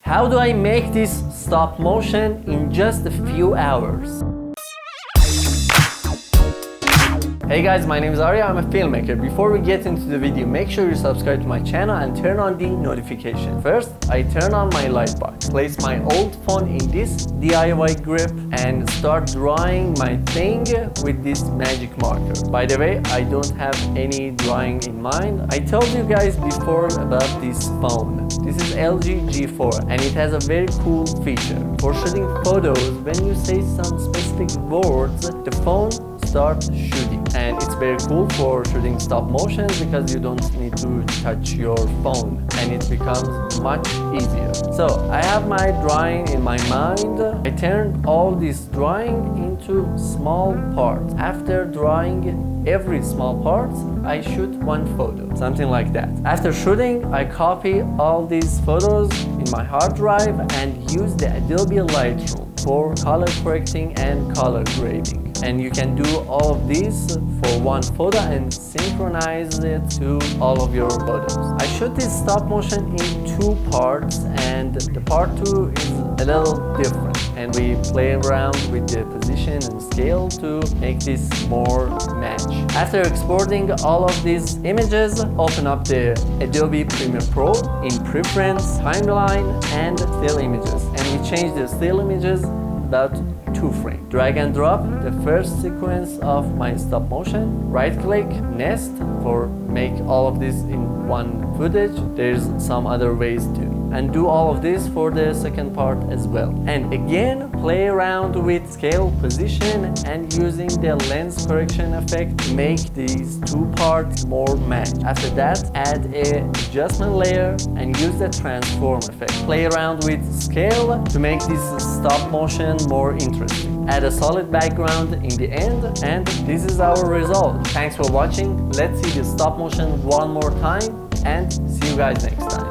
How do I make this stop motion in just a few hours? Hey guys, my name is Aria, I'm a filmmaker. Before we get into the video, make sure you subscribe to my channel and turn on the notification. First, I turn on my light box, place my old phone in this DIY grip and start drawing my thing with this magic marker. By the way, I don't have any drawing in mind. I told you guys before about this phone. This is LG G4 and it has a very cool feature. For shooting photos, when you say some specific words, the phone start shooting, and it's very cool for shooting stop motions because you don't need to touch your phone and it becomes much easier. So I have my drawing in my mind. I turn all this drawing into small parts. After drawing every small part, I shoot one photo, something like that. After shooting, I copy all these photos in my hard drive and use the Adobe Lightroom for color correcting and color grading. And you can do all of these for one photo and synchronize it to all of your photos. I shoot this stop motion in two parts, and the part 2 is a little different, and we play around with the position and scale to make this more match. After exporting all of these images, open up the Adobe Premiere Pro in Preference, Timeline, and Still Images, and we change the still images about 2 frames. Drag and drop the first sequence of my stop motion. Right click, nest for make all of this in one footage. There's some other ways too. And do all of this for the second part as well. And again, play around with scale, position, and using the lens correction effect to make these two parts more match. After that, add a adjustment layer and use the transform effect. Play around with scale to make this stop motion more interesting. Add a solid background in the end, and this is our result. Thanks for watching. Let's see the stop motion one more time and see you guys next time.